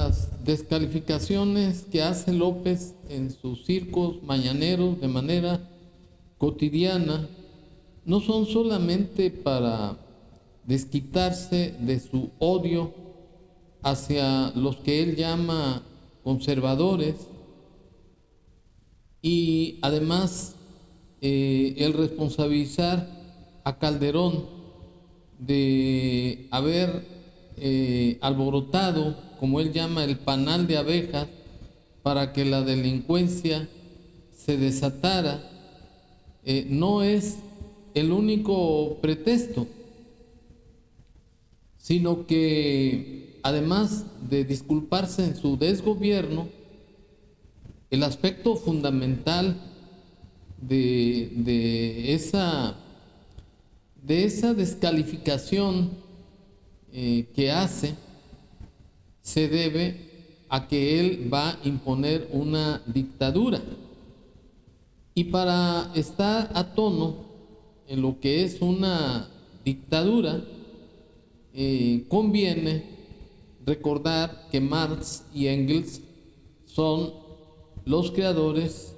las descalificaciones que hace López en sus circos mañaneros de manera cotidiana no son solamente para desquitarse de su odio hacia los que él llama conservadores, y además el responsabilizar a Calderón de haber alborotado, como él llama, el panal de abejas para que la delincuencia se desatara, no es el único pretexto, sino que además de disculparse en su desgobierno, el aspecto fundamental de esa descalificación que hace se debe a que él va a imponer una dictadura. Y para estar a tono en lo que es una dictadura, conviene recordar que Marx y Engels son los creadores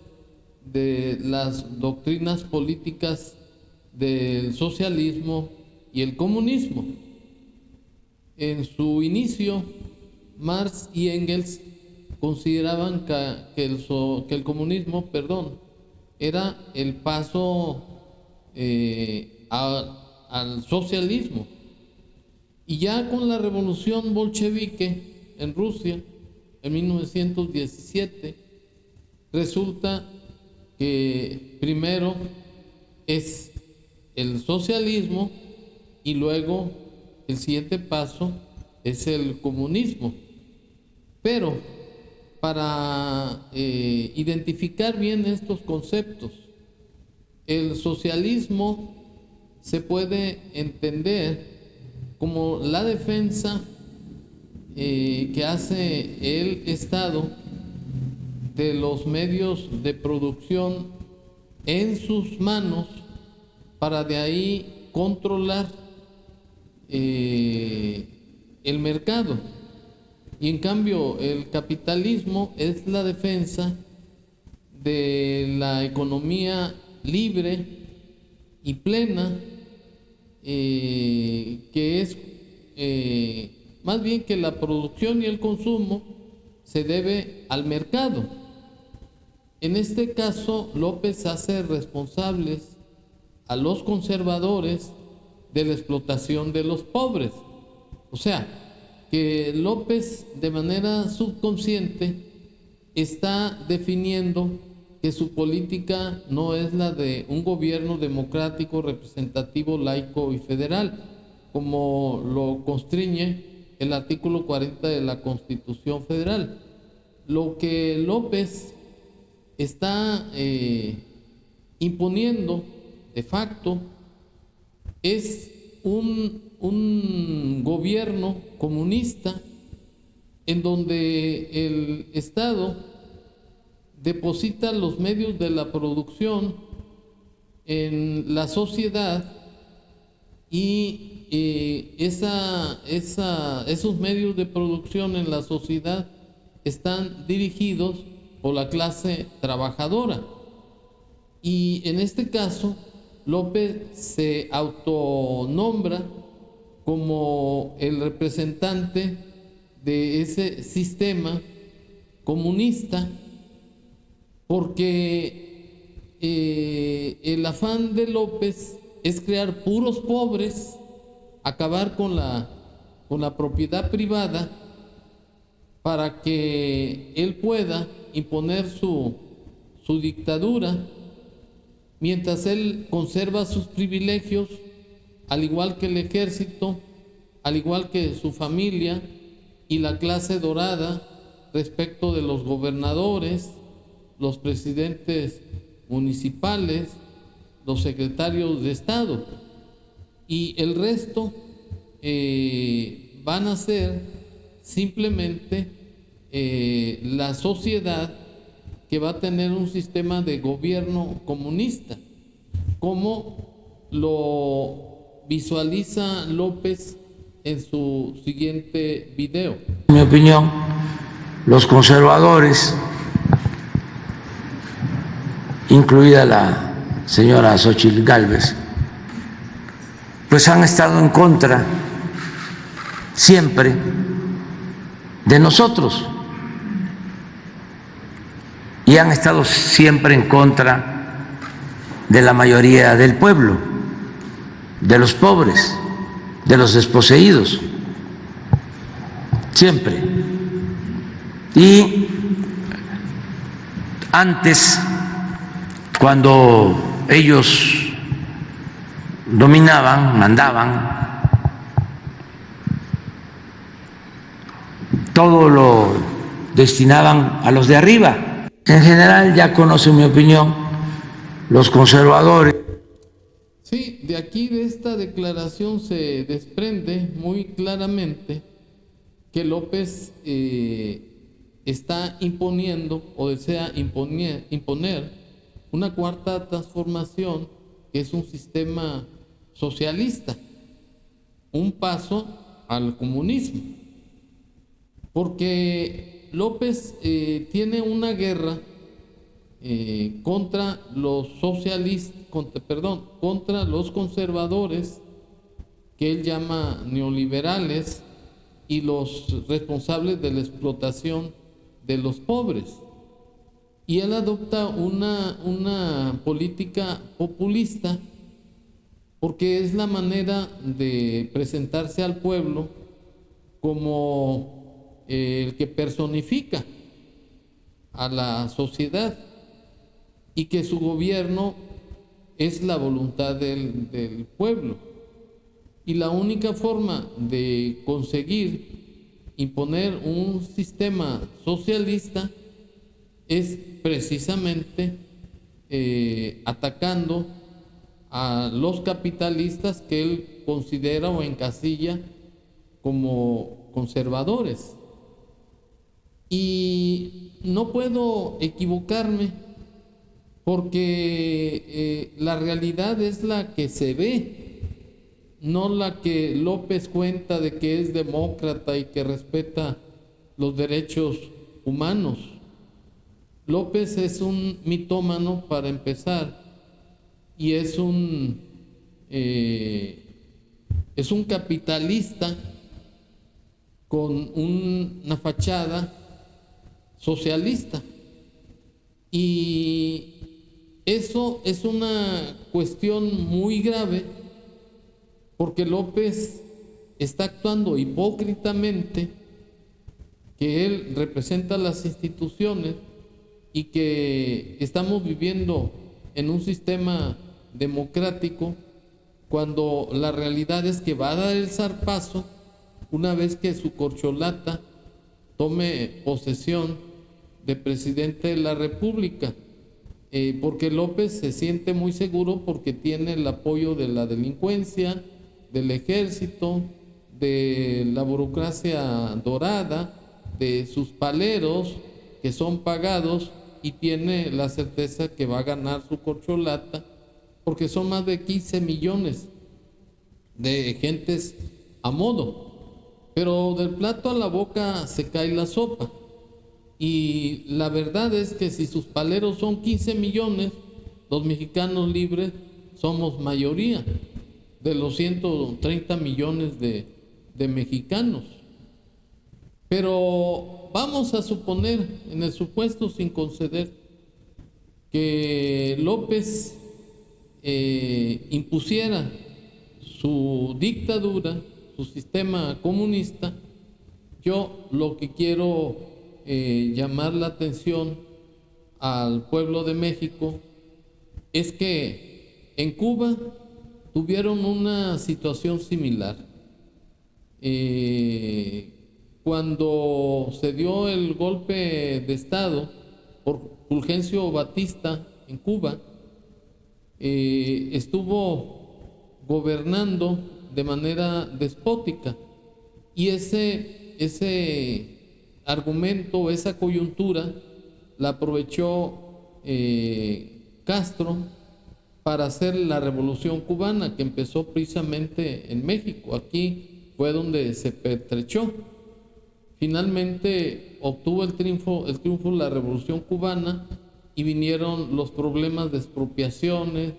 de las doctrinas políticas del socialismo y el comunismo. En su inicio, Marx y Engels consideraban que el comunismo, era el paso al socialismo. Y ya con la revolución bolchevique en Rusia, en 1917, resulta que primero es el socialismo y luego el siguiente paso es el comunismo. Pero para identificar bien estos conceptos, el socialismo se puede entender como la defensa que hace el Estado de los medios de producción en sus manos para de ahí controlar el mercado. Y en cambio el capitalismo es la defensa de la economía libre y plena, que es más bien que la producción y el consumo se debe al mercado. En este caso, López hace responsables a los conservadores de la explotación de los pobres. O sea, que López de manera subconsciente está definiendo que su política no es la de un gobierno democrático, representativo, laico y federal, como lo constriñe el artículo 40 de la Constitución Federal. Lo que López está imponiendo de facto es un gobierno comunista en donde el Estado deposita los medios de la producción en la sociedad y esos medios de producción en la sociedad están dirigidos por la clase trabajadora. Y en este caso, López se autonombra como el representante de ese sistema comunista, porque el afán de López es crear puros pobres, acabar con la propiedad privada para que él pueda imponer su dictadura, mientras él conserva sus privilegios, al igual que el ejército, al igual que su familia y la clase dorada respecto de los gobernadores, los presidentes municipales, los secretarios de Estado, y el resto van a ser simplemente la sociedad que va a tener un sistema de gobierno comunista, como lo visualiza López en su siguiente video. En mi opinión, los conservadores, incluida la señora Xóchitl Gálvez, pues han estado en contra siempre de nosotros y han estado siempre en contra de la mayoría del pueblo, de los pobres, de los desposeídos, siempre. Y antes, cuando ellos dominaban, mandaban, todo lo destinaban a los de arriba. En general, ya conocen mi opinión, los conservadores. Sí, de aquí de esta declaración se desprende muy claramente que López está imponiendo o desea imponer una cuarta transformación, que es un sistema socialista, un paso al comunismo, porque López tiene una guerra contra los socialistas, contra los conservadores, que él llama neoliberales, y los responsables de la explotación de los pobres. Y él adopta una política populista porque es la manera de presentarse al pueblo como el que personifica a la sociedad y que su gobierno es la voluntad del pueblo. Y la única forma de conseguir imponer un sistema socialista es precisamente atacando a los capitalistas que él considera o encasilla como conservadores. Y no puedo equivocarme porque la realidad es la que se ve, no la que López cuenta de que es demócrata y que respeta los derechos humanos. López es un mitómano para empezar y es un capitalista con una fachada socialista, y eso es una cuestión muy grave porque López está actuando hipócritamente, que él representa las instituciones y que estamos viviendo en un sistema democrático, cuando la realidad es que va a dar el zarpazo una vez que su corcholata tome posesión de presidente de la República, porque López se siente muy seguro porque tiene el apoyo de la delincuencia, del ejército, de la burocracia dorada, de sus paleros que son pagados, y tiene la certeza que va a ganar su corcholata porque son más de 15 millones de gentes a modo. Pero del plato a la boca se cae la sopa, y la verdad es que si sus paleros son 15 millones, los mexicanos libres somos mayoría de los 130 millones de mexicanos. Pero vamos a suponer, en el supuesto sin conceder, que López impusiera su dictadura, su sistema comunista. Yo lo que quiero llamar la atención al pueblo de México es que en Cuba tuvieron una situación similar. Cuando se dio el golpe de Estado por Fulgencio Batista en Cuba, estuvo gobernando de manera despótica, y ese argumento, esa coyuntura, la aprovechó Castro para hacer la revolución cubana, que empezó precisamente en México. Aquí fue donde se pertrechó. finalmente obtuvo el triunfo de la Revolución Cubana y vinieron los problemas de expropiaciones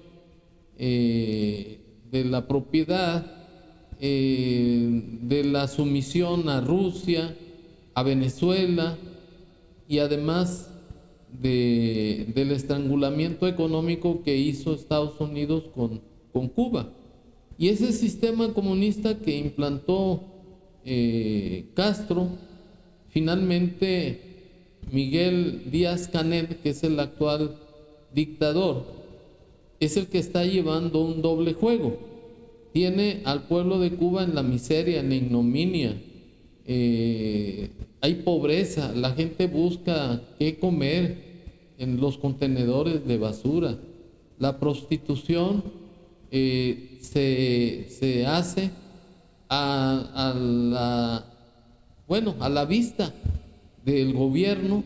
de la propiedad, de la sumisión a Rusia, a Venezuela y además del estrangulamiento económico que hizo Estados Unidos con Cuba. Y ese sistema comunista que implantó Castro, finalmente Miguel Díaz-Canel, que es el actual dictador, es el que está llevando un doble juego. Tiene al pueblo de Cuba en la miseria, en la ignominia. Hay pobreza, la gente busca qué comer en los contenedores de basura. La prostitución se hace a la vista del gobierno,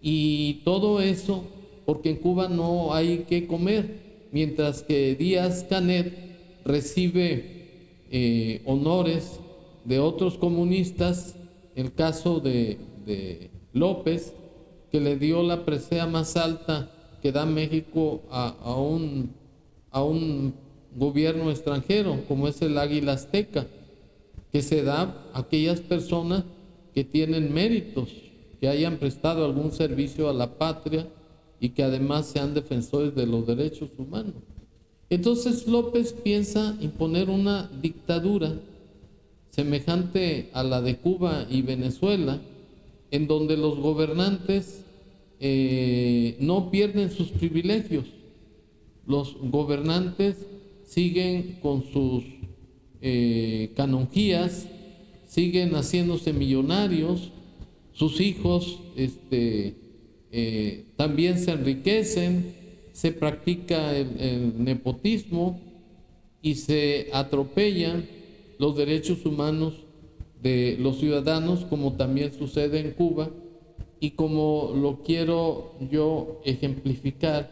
y todo eso porque en Cuba no hay que comer, mientras que Díaz-Canel recibe honores de otros comunistas. El caso de López, que le dio la presea más alta que da México a un gobierno extranjero, como es el Águila Azteca, que se da a aquellas personas que tienen méritos, que hayan prestado algún servicio a la patria y que además sean defensores de los derechos humanos. Entonces López piensa imponer una dictadura semejante a la de Cuba y Venezuela, en donde los gobernantes no pierden sus privilegios. Los gobernantes siguen con sus canonjías, siguen haciéndose millonarios, sus hijos también se enriquecen, se practica el nepotismo y se atropellan los derechos humanos de los ciudadanos, como también sucede en Cuba y como lo quiero yo ejemplificar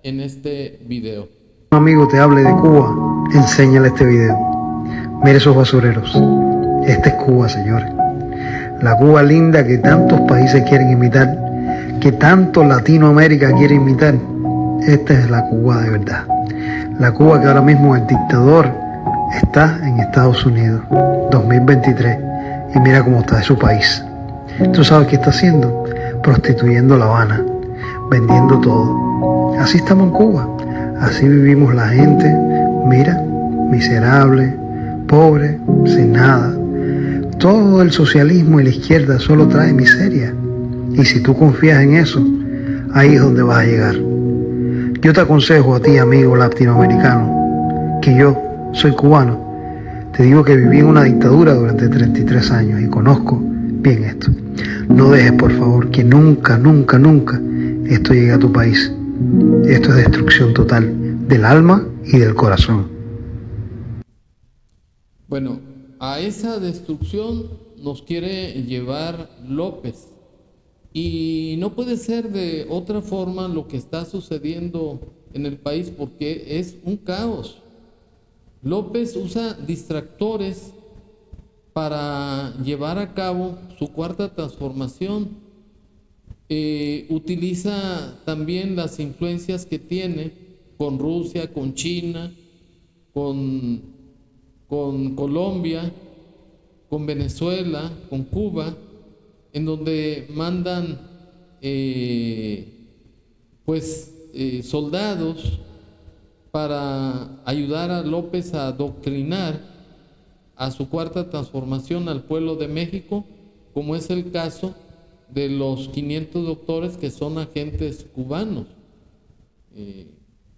en este video. Un amigo te hable de Cuba, enséñale este video. Mire esos basureros. Esta es Cuba, señores. La Cuba linda que tantos países quieren imitar, que tanto Latinoamérica quiere imitar. Esta es la Cuba de verdad. La Cuba que ahora mismo el dictador está en Estados Unidos, 2023, y mira cómo está su país. ¿Tú sabes qué está haciendo? Prostituyendo La Habana, vendiendo todo. Así estamos en Cuba, así vivimos la gente, mira, miserable, pobre, sin nada. Todo el socialismo y la izquierda solo trae miseria. Y si tú confías en eso, ahí es donde vas a llegar. Yo te aconsejo a ti, amigo latinoamericano, que yo soy cubano. Te digo que viví en una dictadura durante 33 años y conozco bien esto. No dejes, por favor, que nunca, nunca, nunca esto llegue a tu país. Esto es destrucción total del alma y del corazón. Bueno, a esa destrucción nos quiere llevar López. Y no puede ser de otra forma lo que está sucediendo en el país, porque es un caos. López usa distractores para llevar a cabo su cuarta transformación. Utiliza también las influencias que tiene con Rusia, con China, con Colombia, con Venezuela, con Cuba, en donde mandan soldados para ayudar a López a adoctrinar a su cuarta transformación al pueblo de México, como es el caso de los 500 doctores que son agentes cubanos,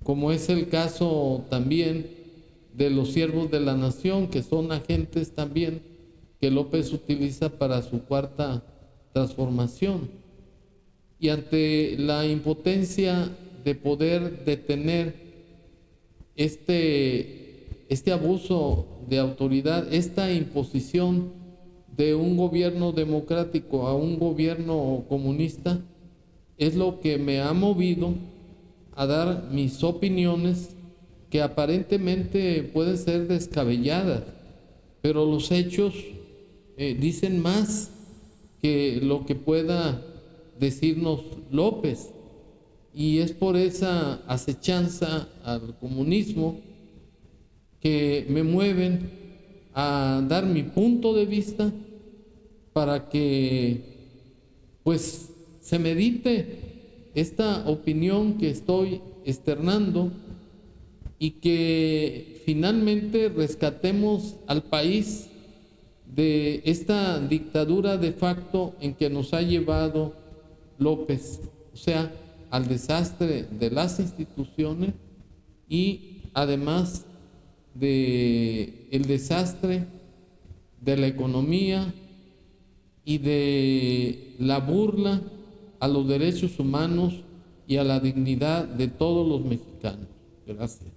como es el caso también de los siervos de la nación, que son agentes también que López utiliza para su cuarta transformación. Y ante la impotencia de poder detener este abuso de autoridad, esta imposición de un gobierno democrático a un gobierno comunista, es lo que me ha movido a dar mis opiniones, que aparentemente pueden ser descabelladas, pero los hechos dicen más. que lo que pueda decirnos López. Y es por esa acechanza al comunismo que me mueven a dar mi punto de vista para que pues se medite esta opinión que estoy externando y que finalmente rescatemos al país de esta dictadura de facto en que nos ha llevado López, o sea, al desastre de las instituciones y además de el desastre de la economía y de la burla a los derechos humanos y a la dignidad de todos los mexicanos. Gracias.